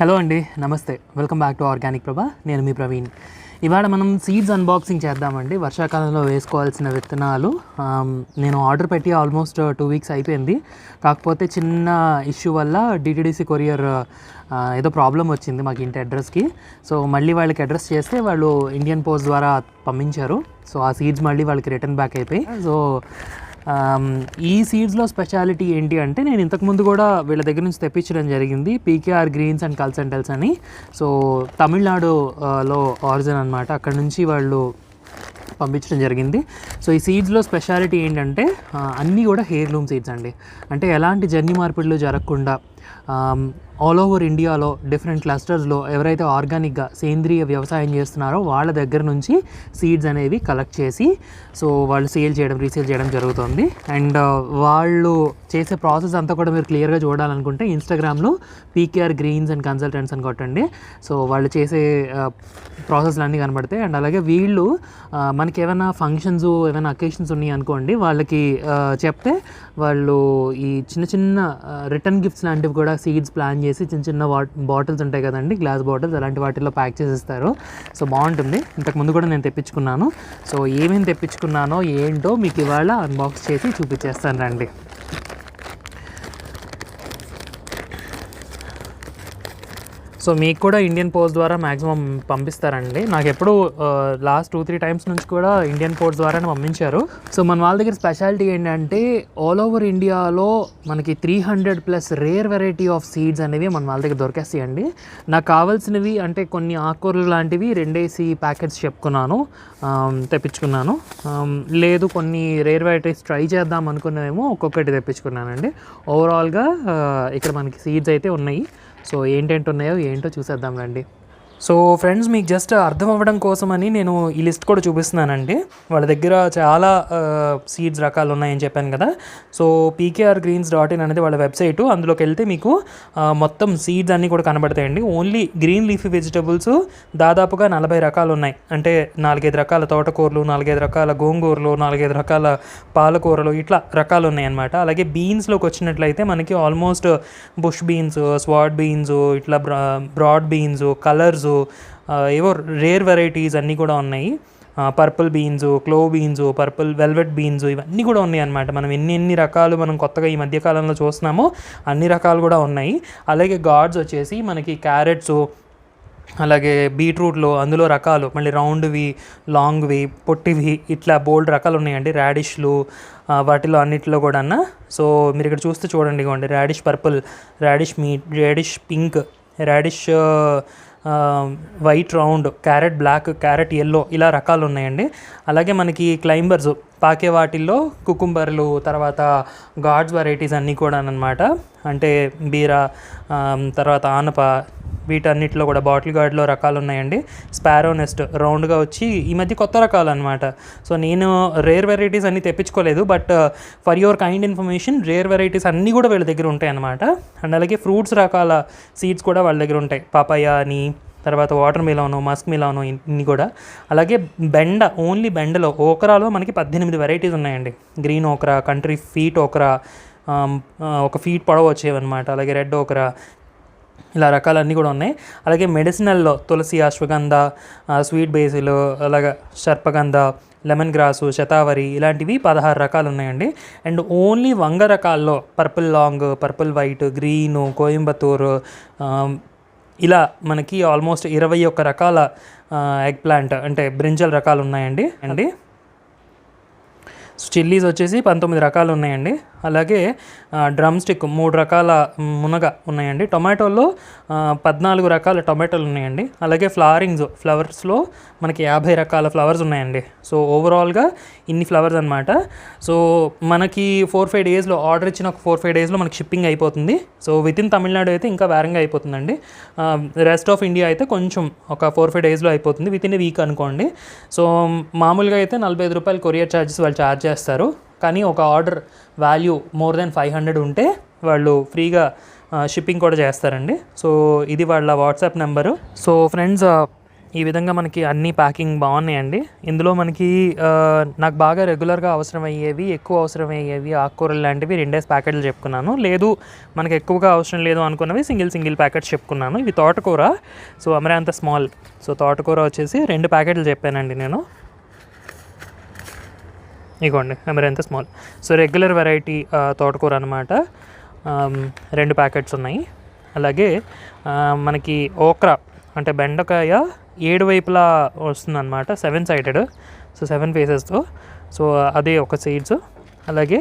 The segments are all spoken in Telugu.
హలో అండి, నమస్తే. వెల్కమ్ బ్యాక్ టు ఆర్గానిక్ ప్రభా. నేను మీ ప్రవీణ్. ఇవాళ మనం సీడ్స్ అన్బాక్సింగ్ చేద్దామండి. వర్షాకాలంలో వేసుకోవాల్సిన విత్తనాలు. నేను ఆర్డర్ పెట్టి ఆల్మోస్ట్ 2 వీక్స్ అయిపోయింది. కాకపోతే చిన్న ఇష్యూ వల్ల డిటిడిసి కొరియర్ ఏదో ప్రాబ్లం వచ్చింది మాకు ఇంటి అడ్రస్కి. సో మళ్ళీ వాళ్ళకి అడ్రస్ చేస్తే వాళ్ళు ఇండియన్ పోస్ట్ ద్వారా పంపించారు. సో ఆ సీడ్స్ మళ్ళీ వాళ్ళకి రిటర్న్ బ్యాక్ అయిపోయి. సో ఈ సీడ్స్లో స్పెషాలిటీ ఏంటి అంటే, నేను ఇంతకుముందు కూడా వీళ్ళ దగ్గర నుంచి తెప్పించడం జరిగింది, పీకేఆర్ గ్రీన్స్ అండ్ కల్సెంటల్స్ అని. సో తమిళనాడులో ఆరిజిన్ అనమాట, అక్కడ నుంచి వాళ్ళు పంపించడం జరిగింది. సో ఈ సీడ్స్లో స్పెషాలిటీ ఏంటంటే అన్నీ కూడా హెయిర్లూమ్ సీడ్స్ అండి. అంటే ఎలాంటి జన్యు మార్పిడులు జరగకుండా ఆల్ ఓవర్ ఇండియాలో డిఫరెంట్ క్లస్టర్స్లో ఎవరైతే ఆర్గానిక్గా సేంద్రియ వ్యవసాయం చేస్తున్నారో వాళ్ళ దగ్గర నుంచి సీడ్స్ అనేవి కలెక్ట్ చేసి సో వాళ్ళు రీసేల్ చేయడం జరుగుతుంది. అండ్ వాళ్ళు చేసే ప్రాసెస్ అంతా కూడా మీరు క్లియర్గా చూడాలనుకుంటే ఇన్స్టాగ్రామ్లో పీకేఆర్ గ్రీన్స్ అండ్ కన్సల్టెంట్స్ అని కొట్టండి. సో వాళ్ళు చేసే ప్రాసెస్లు అన్నీ కనబడతాయి. అండ్ అలాగే వీళ్ళు మనకి ఏమైనా ఫంక్షన్స్ ఏమైనా అకేషన్స్ ఉన్నాయి అనుకోండి, వాళ్ళకి చెప్తే వాళ్ళు ఈ చిన్న చిన్న రిటర్న్ గిఫ్ట్స్ లాంటివి కూడా సీడ్స్ ప్లాన్ చేసి చిన్న చిన్న బాటిల్స్ ఉంటాయి కదండి, గ్లాస్ బాటిల్స్, అలాంటి వాటిల్లో ప్యాక్ చేసిస్తారు. సో బాగుంటుంది. ఇంతకుముందు కూడా నేను తెప్పించుకున్నాను. సో ఏమేమి తెప్పించుకున్నానో ఏంటో మీకు ఇవాళ అన్బాక్స్ చేసి చూపించేస్తాను రండి. సో మీకు కూడా ఇండియన్ పోస్ట్ ద్వారా మ్యాక్సిమం పంపిస్తారండి. నాకు ఎప్పుడు లాస్ట్ 2-3 టైమ్స్ నుంచి కూడా ఇండియన్ పోస్ట్ ద్వారానే పంపించారు. సో మన వాళ్ళ దగ్గర స్పెషాలిటీ ఏంటంటే ఆల్ ఓవర్ ఇండియాలో మనకి 300+ రేర్ వెరైటీ ఆఫ్ సీడ్స్ అనేవి మన వాళ్ళ దగ్గర దొరికేస్తాయండి. నాకు కావాల్సినవి అంటే కొన్ని ఆకుకూరలు లాంటివి 2 ప్యాకెట్స్ తెప్పించుకున్నాను. లేదు కొన్ని రేర్ వెరైటీస్ ట్రై చేద్దాం అనుకున్నామేమో ఒక్కొక్కటి తెప్పించుకున్నానండి. ఓవరాల్గా ఇక్కడ మనకి సీడ్స్ అయితే ఉన్నాయి. సో ఏంటేంటి ఉన్నాయో ఏంటో చూసేద్దాం రండి. సో ఫ్రెండ్స్, మీకు జస్ట్ అర్థం అవ్వడం కోసమని నేను ఈ లిస్ట్ కూడా చూపిస్తున్నానండి. వాళ్ళ దగ్గర చాలా సీడ్స్ రకాలు ఉన్నాయని చెప్పాను కదా. సో pkrgreens.in అనేది వాళ్ళ వెబ్సైటు. అందులోకి వెళ్తే మీకు మొత్తం సీడ్స్ అన్నీ కూడా కనబడతాయండి. ఓన్లీ గ్రీన్ లీఫీ వెజిటబుల్స్ దాదాపుగా 40 రకాలు ఉన్నాయి. అంటే 4-5 రకాల తోటకూరలు, 4-5 రకాల గోంగూరలు, 4-5 రకాల పాలకూరలు, ఇట్లా రకాలు ఉన్నాయన్నమాట. అలాగే బీన్స్లోకి వచ్చినట్లయితే మనకి almost bush beans, swat beans, ఇట్లా బ్రాడ్ బీన్స్, కలర్స్, ఏవో రేర్ వెరైటీస్ అన్నీ కూడా ఉన్నాయి. Purple beans, clove beans, purple velvet beans, ఇవన్నీ కూడా ఉన్నాయి అన్నమాట. మనం ఎన్ని రకాలు మనం కొత్తగా ఈ మధ్యకాలంలో చూస్తున్నామో అన్ని రకాలు కూడా ఉన్నాయి. అలాగే గార్డ్స్ వచ్చేసి మనకి క్యారెట్స్, అలాగే బీట్రూట్లో అందులో రకాలు, మళ్ళీ రౌండ్వి, లాంగ్వి, పొట్టివి, ఇట్లా బోల్డ్ రకాలు ఉన్నాయండి. రాడిష్లు, వాటిలో అన్నిటిలో కూడా. సో మీరు ఇక్కడ చూస్తే చూడండి, ఇవ్వండి, radish purple, radish radish pink, radish white round, carrot black, carrot yellow, ఇలా రకాలు ఉన్నాయండి. అలాగే మనకి క్లైంబర్స్ పాకే వాటిల్లో కుకుంబర్లు, తర్వాత గార్డ్స్ వెరైటీస్ అన్నీ కూడా అనమాట. అంటే బీరా, తర్వాత ఆనప, వీటన్నిటిలో కూడా బాటిల్ గార్డ్లో రకాలు ఉన్నాయండి. స్పారో నెస్ట్ రౌండ్గా వచ్చి ఈ మధ్య కొత్త రకాలు అనమాట. సో నేను రేర్ వెరైటీస్ అన్నీ తెప్పించుకోలేదు, but for your kind information rare varieties అన్నీ కూడా వీళ్ళ దగ్గర ఉంటాయి అన్నమాట. అండ్ అలాగే ఫ్రూట్స్ రకాల సీడ్స్ కూడా వాళ్ళ దగ్గర ఉంటాయి. పాపాయ అని, తర్వాత వాటర్ మిలాను, మస్క్ మిలాను, ఇన్ని కూడా. అలాగే బెండ, ఓన్లీ బెండలో ఓకరాలో మనకి 18 వెరైటీస్ ఉన్నాయండి. గ్రీన్ ఓకరా, కంట్రీ ఫీట్ ఓకరా, 1 ఫీట్ పొడవు వచ్చేవన్నమాట. అలాగే రెడ్ ఓకరా, ఇలా రకాలన్నీ కూడా ఉన్నాయి. అలాగే మెడిసినల్లో తులసి, అశ్వగంధ, స్వీట్ బేసిల్, అలాగే సర్పగంధ, లెమన్ గ్రాసు, శతావరి, ఇలాంటివి 16 రకాలు ఉన్నాయండి. అండ్ ఓన్లీ వంగ రకాల్లో purple long, purple white, green, Coimbatore, ఇలా మనకి ఆల్మోస్ట్ 21 రకాల ఎగ్ ప్లాంట్ అంటే బ్రింజల్ రకాలు ఉన్నాయండి. చిల్లీస్ వచ్చేసి 19 రకాలు ఉన్నాయండి. అలాగే డ్రమ్ స్టిక్ 3 రకాల మునగ ఉన్నాయండి. టొమాటోల్లో 14 రకాల టొమాటోలు ఉన్నాయండి. అలాగే ఫ్లవర్స్లో మనకి 50 రకాల ఫ్లవర్స్ ఉన్నాయండి. సో ఓవరాల్గా ఇన్ని ఫ్లవర్స్ అనమాట. సో మనకి 4-5 డేస్లో ఆర్డర్ ఇచ్చిన ఒక 4-5 డేస్లో మనకి షిప్పింగ్ అయిపోతుంది. సో వితిన్ తమిళనాడు అయితే ఇంకా వేరంగా అయిపోతుందండి. రెస్ట్ ఆఫ్ ఇండియా అయితే కొంచెం ఒక 4-5 డేస్లో అయిపోతుంది, వితిన్ వీక్ అనుకోండి. సో మామూలుగా అయితే 45 రూపాయలు కొరియర్ ఛార్జెస్ వాళ్ళు ఛార్జ్ చేస్తారు. కానీ ఒక ఆర్డర్ వాల్యూ మోర్ దెన్ 500 ఉంటే వాళ్ళు ఫ్రీగా షిప్పింగ్ కూడా చేస్తారండి. సో ఇది వాళ్ళ వాట్సాప్ నెంబరు. సో ఫ్రెండ్స్, ఈ విధంగా మనకి అన్ని ప్యాకింగ్ బాగున్నాయండి. ఇందులో మనకి నాకు బాగా రెగ్యులర్గా అవసరమయ్యేవి, ఎక్కువ అవసరమయ్యేవి ఆకుకూరలు లాంటివి 2 ప్యాకెట్లు చెప్పుకున్నాను. లేదు మనకి ఎక్కువగా అవసరం లేదు అనుకున్నవి సింగిల్ ప్యాకెట్స్ చెప్పుకున్నాను. ఇవి తోటకూర, సో అమరాంత స్మాల్. సో తోటకూర వచ్చేసి 2 ప్యాకెట్లు చెప్పానండి నేను. ఇగోండి అమరాంత స్మాల్. సో రెగ్యులర్ వెరైటీ తోటకూర అనమాట. 2 ప్యాకెట్స్ ఉన్నాయి. అలాగే మనకి ఓక్రా అంటే బెండకాయ 7 వైపులా వస్తుందన్నమాట, 7 సైడెడ్. సో 7 ఫేసెస్తో. సో అదే ఒక సీడ్స్. అలాగే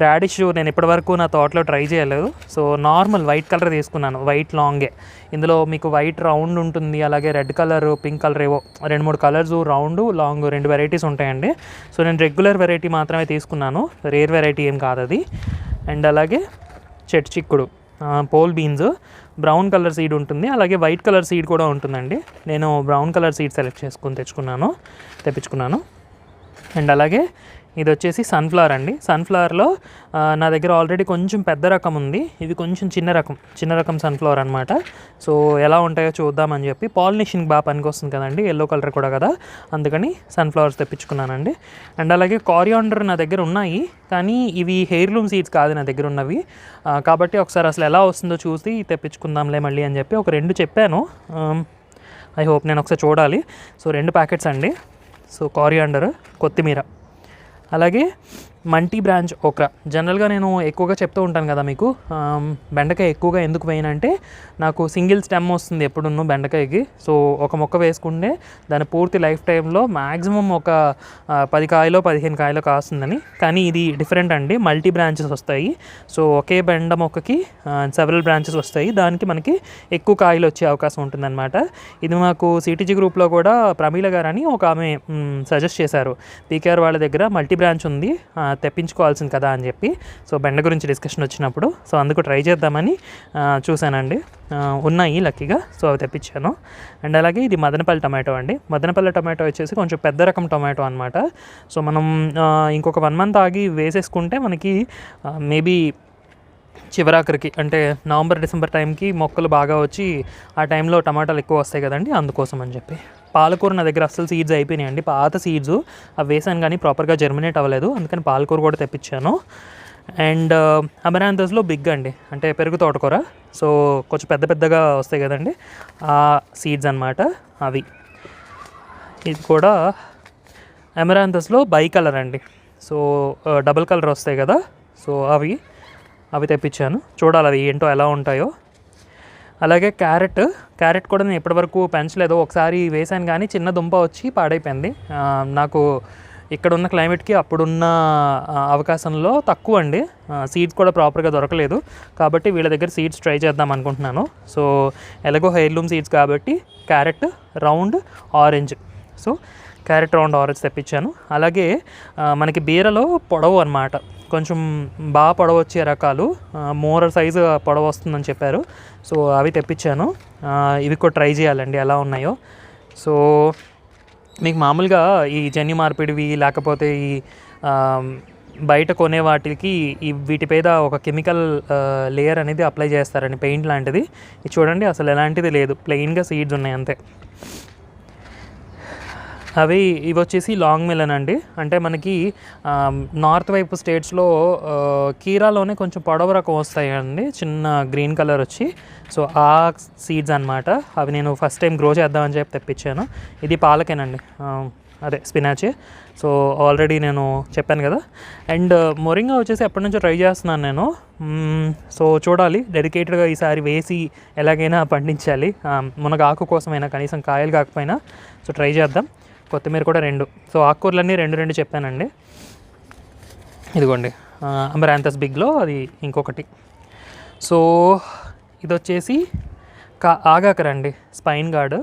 రాడిష్ నేను ఇప్పటివరకు నా తోటలో ట్రై చేయలేదు. సో నార్మల్ వైట్ కలర్ తీసుకున్నాను, వైట్ లాంగే. ఇందులో మీకు వైట్ రౌండ్ ఉంటుంది, అలాగే రెడ్ కలర్, పింక్ కలర్, ఏవో 2-3 కలర్స్, రౌండ్ లాంగ్ 2 వెరైటీస్ ఉంటాయండి. సో నేను రెగ్యులర్ వెరైటీ మాత్రమే తీసుకున్నాను, రేర్ వెరైటీ ఏం కాదు అది. అండ్ అలాగే చెట్టు చిక్కుడు, pole beans, brown colour seed ఉంటుంది, అలాగే వైట్ కలర్ సీడ్ కూడా ఉంటుందండి. నేను బ్రౌన్ కలర్ సీడ్ సెలెక్ట్ చేసుకొని తెప్పించుకున్నాను. అండ్ అలాగే ఇది వచ్చేసి సన్ఫ్లవర్ అండి. సన్ఫ్లవర్లో నా దగ్గర ఆల్రెడీ కొంచెం పెద్ద రకం ఉంది, ఇది కొంచెం చిన్న రకం సన్ఫ్లవర్ అనమాట. సో ఎలా ఉంటాయో చూద్దామని చెప్పి, పాలినేషన్కి బాగా పనికి వస్తుంది కదండి, ఎల్లో కలర్ కూడా కదా, అందుకని సన్ఫ్లవర్స్ తెప్పించుకున్నానండి. అండ్ అలాగే కారియాండర్ నా దగ్గర ఉన్నాయి, కానీ ఇవి హెయిర్లూమ్ సీడ్స్ కాదు నా దగ్గర ఉన్నవి. కాబట్టి ఒకసారి అసలు ఎలా వస్తుందో చూసి తెప్పించుకుందాంలే మళ్ళీ అని చెప్పి ఒక 2 చెప్పాను. ఐ హోప్ నేను ఒకసారి చూడాలి. సో 2 ప్యాకెట్స్ అండి. సో కారియాండర్, కొత్తిమీర, అలాగే మల్టీ బ్రాంచ్ ఓక్రా. జనరల్గా నేను ఎక్కువగా చెప్తూ ఉంటాను కదా మీకు, బెండకాయ ఎక్కువగా ఎందుకు వేయనంటే నాకు సింగిల్ స్టెమ్ వస్తుంది ఎప్పుడున్నో బెండకాయకి. సో ఒక మొక్క వేసుకుంటే దాని పూర్తి లైఫ్ టైంలో మ్యాక్సిమం ఒక 10 కాయలో 15 కాయలో కాస్తుందని. కానీ ఇది డిఫరెంట్ అండి, మల్టీ బ్రాంచెస్ వస్తాయి. సో ఒకే బెండ మొక్కకి సెవరల్ బ్రాంచెస్ వస్తాయి, దానికి మనకి ఎక్కువ కాయలు వచ్చే అవకాశం ఉంటుందన్నమాట. ఇది మాకు సిటీజీ గ్రూప్లో కూడా ప్రమీల గారు అని ఒక ఆమె సజెస్ట్ చేశారు, పీకేఆర్ వాళ్ళ దగ్గర మల్టీ బ్రాంచ్ ఉంది, తెప్పించుకోవాల్సింది కదా అని చెప్పి. సో బెండ గురించి డిస్కషన్ వచ్చినప్పుడు సో అందుకు ట్రై చేద్దామని చూశానండి. ఉన్నాయి లక్కీగా, సో అవి తెప్పించాను. అండ్ అలాగే ఇది మదనపల్లి టమాటో అండి. మదనపల్లి టమాటో వచ్చేసి కొంచెం పెద్ద రకం టమాటో అనమాట. సో మనం ఇంకొక 1 మంత్ ఆగి వేసేసుకుంటే మనకి మేబీ చివరాఖరికి అంటే నవంబర్ డిసెంబర్ టైంకి మొక్కలు బాగా వచ్చి ఆ టైంలో టమాటాలు ఎక్కువ వస్తాయి కదండి, అందుకోసం అని చెప్పి. పాలకూర నా దగ్గర అస్సలు సీడ్స్ అయిపోయినాయండి, పాత సీడ్స్ అవి వేసాను కానీ ప్రాపర్గా జర్మినేట్ అవ్వలేదు, అందుకని పాలకూర కూడా తెప్పించాను. అండ్ అమరాంతస్లో బిగ్ అండి, అంటే పెరుగు తోటకూర. సో కొంచెం పెద్దగా వస్తాయి కదండి, ఆ సీడ్స్ అనమాట అవి. ఇది కూడా అమరాంతస్లో బై కలర్ అండి. సో డబుల్ కలర్ వస్తాయి కదా, సో అవి తెప్పించాను. చూడాలి అవి ఏంటో ఎలా ఉంటాయో. అలాగే క్యారెట్ కూడా నేను ఇప్పటివరకు పెంచలేదు, ఒకసారి వేసాను కానీ చిన్న దుంప వచ్చి పాడైపోయింది. నాకు ఇక్కడున్న క్లైమేట్కి అప్పుడున్న అవకాశంలో తక్కువ అండి, సీడ్స్ కూడా ప్రాపర్గా దొరకలేదు. కాబట్టి వీళ్ళ దగ్గర సీడ్స్ ట్రై చేద్దాం అనుకుంటున్నాను. సో ఎలాగో హెయిర్లూమ్ సీడ్స్ కాబట్టి carrot round orange, so carrot round orange తెప్పించాను. అలాగే మనకి బీరలో పొడవు అనమాట, కొంచెం బాగా పొడవు వచ్చే రకాలు, మోర్ సైజు పొడవు వస్తుందని చెప్పారు. సో అవి తెప్పించాను. ఇవి కూడా ట్రై చేయాలండి ఎలా ఉన్నాయో. సో మీకు మామూలుగా ఈ జన్యు మార్పిడివి లేకపోతే ఈ బయట కొనే వాటికి వీటి మీద ఒక కెమికల్ లేయర్ అనేది అప్లై చేస్తారండి, పెయింట్ లాంటిది. ఇది చూడండి అసలు ఎలాంటిది లేదు, ప్లెయిన్గా సీడ్స్ ఉన్నాయి అంతే. ఇవి వచ్చేసి లాంగ్ మెలన్ అండి, అంటే మనకి నార్త్ వైపు స్టేట్స్లో కీరాలోనే కొంచెం పొడవు రకం వస్తాయండి, చిన్న గ్రీన్ కలర్ వచ్చి. సో ఆ సీడ్స్ అనమాట, అవి నేను ఫస్ట్ టైం గ్రో చేద్దామని చెప్పి తెప్పించాను. ఇది పాలకేనండి, అదే స్పినాచ్. సో ఆల్రెడీ నేను చెప్పాను కదా. అండ్ మొరింగా వచ్చేసి ఎప్పటి నుంచో ట్రై చేస్తున్నాను నేను. సో చూడాలి, డెడికేటెడ్గా ఈసారి వేసి ఎలాగైనా పండించాలి, మునగ ఆకు కోసమైనా, కనీసం కాయలు కాకపోయినా. సో ట్రై చేద్దాం. కొత్తిమీర కూడా 2. సో ఆకుకూరలన్నీ 2 చెప్పానండి. ఇదిగోండి అమరాంతస్ బిగ్లో అది ఇంకొకటి. సో ఇది వచ్చేసి ఆగాకరండి, స్పైన్ గార్డ్.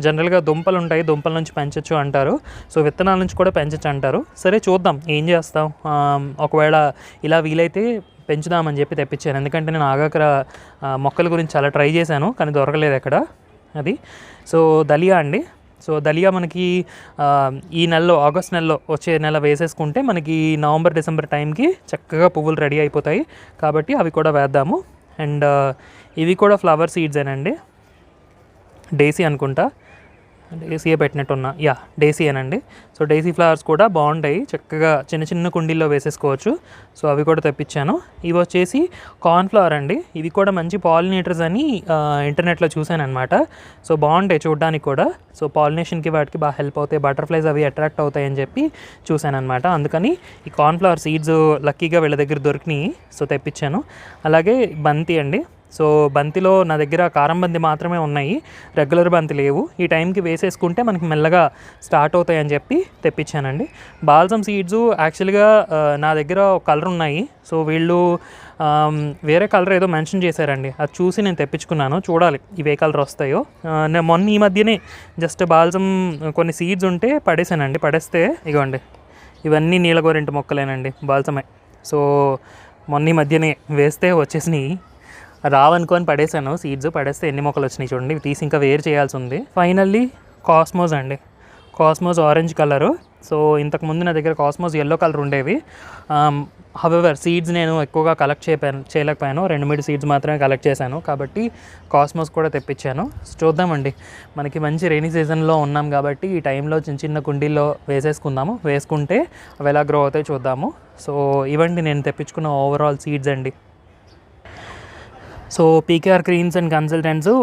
జనరల్గా దుంపలు ఉంటాయి, దుంపల నుంచి పెంచచ్చు అంటారు. సో విత్తనాల నుంచి కూడా పెంచచ్చు అంటారు. సరే చూద్దాం ఏం చేస్తాం, ఒకవేళ ఇలా వీలైతే పెంచుదామని చెప్పి తెప్పించాను. ఎందుకంటే నేను ఆగాకర మొక్కల గురించి చాలా ట్రై చేశాను కానీ దొరకలేదు ఎక్కడ అది. సో దలియా అండి. సో దలియా మనకి ఈ నెలలో, ఆగస్ట్ నెలలో, వచ్చే నెల వేసేసుకుంటే మనకి నవంబర్ డిసెంబర్ టైంకి చక్కగా పువ్వులు రెడీ అయిపోతాయి. కాబట్టి అవి కూడా వేద్దాము. అండ్ ఇవి కూడా ఫ్లవర్ సీడ్సేనండి, డేసీ అనుకుంటా. డేసీయే పెట్టినట్టున్నా, డేసీయేనండి. సో డేసీ ఫ్లవర్స్ కూడా బాగుంటాయి, చక్కగా చిన్న చిన్న కుండీల్లో వేసేసుకోవచ్చు. సో అవి కూడా తెప్పించాను. ఇవి వచ్చేసి కార్న్ఫ్లవర్ అండి. ఇవి కూడా మంచి పాలినేటర్స్ అని ఇంటర్నెట్లో చూశాను అనమాట. సో బాగుంటాయి చూడడానికి కూడా. సో పాలినేషన్కి వాటికి బాగా హెల్ప్ అవుతాయి, బటర్ఫ్లైస్ అవి అట్రాక్ట్ అవుతాయి అని చెప్పి చూశాను అనమాట. అందుకని ఈ కార్న్ఫ్లవర్ సీడ్స్ లక్కీగా వీళ్ళ దగ్గర దొరికినాయి, సో తెప్పించాను. అలాగే బంతి అండి. సో బంతిలో నా దగ్గర కారం బంతి మాత్రమే ఉన్నాయి, రెగ్యులర్ బంతి లేవు. ఈ టైంకి వేసేసుకుంటే మనకి మెల్లగా స్టార్ట్ అవుతాయి అని చెప్పి తెప్పించానండి. బాల్సమ్ సీడ్స్ యాక్చువల్గా నా దగ్గర ఒక కలర్ ఉన్నాయి. సో వీళ్ళు వేరే కలర్ ఏదో మెన్షన్ చేశారండి, అది చూసి నేను తెప్పించుకున్నాను. చూడాలి ఇవి ఏ కలర్ వస్తాయో. నేను మొన్న ఈ మధ్యనే జస్ట్ బాల్సమ్ కొన్ని సీడ్స్ ఉంటే పడేసానండి. పడేస్తే ఇగోండి, ఇవన్నీ నీలగోరింటి మొక్కలేనండి, బాల్సమే. సో మొన్న ఈ మధ్యనే వేస్తే వచ్చేసినాయి, రావనుకొని పడేసాను సీడ్స్. పడేస్తే ఎన్ని మొక్కలు వచ్చినాయి చూడండి. ఇవి తీసి ఇంకా వేరు చేయాల్సి ఉంది. ఫైనల్లీ కాస్మోస్ అండి, కాస్మోస్ ఆరెంజ్ కలరు. సో ఇంతకుముందు నా దగ్గర కాస్మోస్ ఎల్లో కలర్ ఉండేవి. హవెవర్ సీడ్స్ నేను ఎక్కువగా కలెక్ట్ చేయలేకపోయాను, 2-3 సీడ్స్ మాత్రమే కలెక్ట్ చేశాను. కాబట్టి కాస్మోస్ కూడా తెప్పించాను. చూద్దామండి, మనకి మంచి రెయినీ సీజన్లో ఉన్నాం కాబట్టి ఈ టైంలో చిన్న చిన్న కుండీల్లో వేసేసుకుందాము. వేసుకుంటే అవి ఎలా గ్రో అవుతాయి చూద్దాము. సో ఇవండి నేను తెప్పించుకున్న ఓవరాల్ సీడ్స్ అండి. So P K R greens and consultants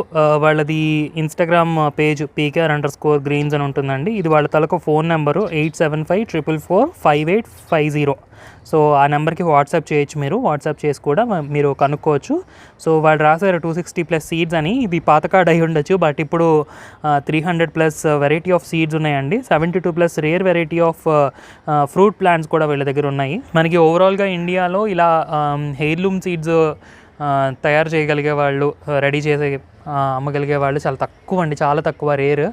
వాళ్ళది ఇన్స్టాగ్రామ్ పేజ్ PKR_Greens అని ఉంటుందండి. ఇది వాళ్ళ తలకు ఫోన్ నెంబరు 8754445850. సో ఆ నెంబర్కి వాట్సాప్ చేయొచ్చు, మీరు వాట్సాప్ చేసి కూడా మీరు కనుక్కోవచ్చు. సో వాళ్ళు రాశారు 260+ సీడ్స్ అని. ఇది పాత కార్డ్ అయి ఉండొచ్చు, బట్ ఇప్పుడు 300+ వెరైటీ ఆఫ్ సీడ్స్ ఉన్నాయండి. 72+ rare variety of fruit plants కూడా వీళ్ళ దగ్గర ఉన్నాయి. మనకి ఓవరాల్గా ఇండియాలో ఇలా హెయిర్లూమ్ సీడ్స్ తయారు చేయగలిగే వాళ్ళు, రెడీ చేసే అమ్మగలిగే వాళ్ళు చాలా తక్కువ అండి, చాలా తక్కువ, రేర్.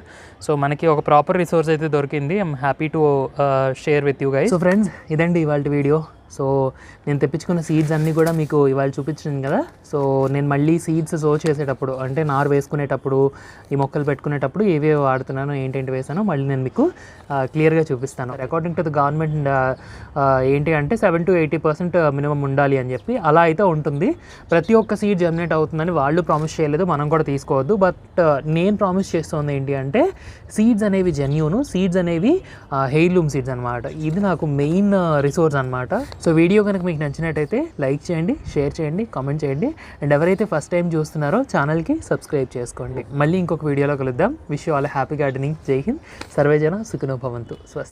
సో మనకి ఒక ప్రాపర్ రిసోర్స్ అయితే దొరికింది. I'm happy to share with you guys. So friends, ఇదండి ఇవాళ వీడియో. సో నేను తెప్పించుకున్న సీడ్స్ అన్నీ కూడా మీకు ఇవాళ చూపించాను కదా. సో నేను మళ్ళీ సీడ్స్ సో చేసేటప్పుడు, అంటే నారు వేసుకునేటప్పుడు, ఈ మొక్కలు పెట్టుకునేటప్పుడు ఏవేవి వాడుతున్నానో, ఏంటేంటి వేసానో మళ్ళీ నేను మీకు క్లియర్గా చూపిస్తాను. అకార్డింగ్ టు ద గవర్నమెంట్ ఏంటి అంటే 70-80% మినిమం ఉండాలి అని చెప్పి, అలా అయితే ఉంటుంది. ప్రతి ఒక్క సీడ్ జర్మినేట్ అవుతుందని వాళ్ళు ప్రామిస్ చేయలేదు, మనం కూడా తీసుకోవద్దు. బట్ నేను ప్రామిస్ చేస్తుంది ఏంటి అంటే సీడ్స్ అనేవి జెన్యూన్, సీడ్స్ అనేవి హెయిర్లూమ్ సీడ్స్ అనమాట. ఇది నాకు మెయిన్ రిసోర్స్ అనమాట. సో వీడియో కనుక మీకు నచ్చినట్టయితే లైక్ చేయండి, షేర్ చేయండి, కామెంట్ చేయండి. అండ్ ఎవరైతే ఫస్ట్ టైం చూస్తున్నారో ఛానల్కి సబ్స్క్రైబ్ చేసుకోండి. మళ్ళీ ఇంకొక వీడియోలో కలుద్దాం. Wish you all happy gardening. జై హింద్. సర్వే జన సుఖినో భవంతు. స్వస్తి.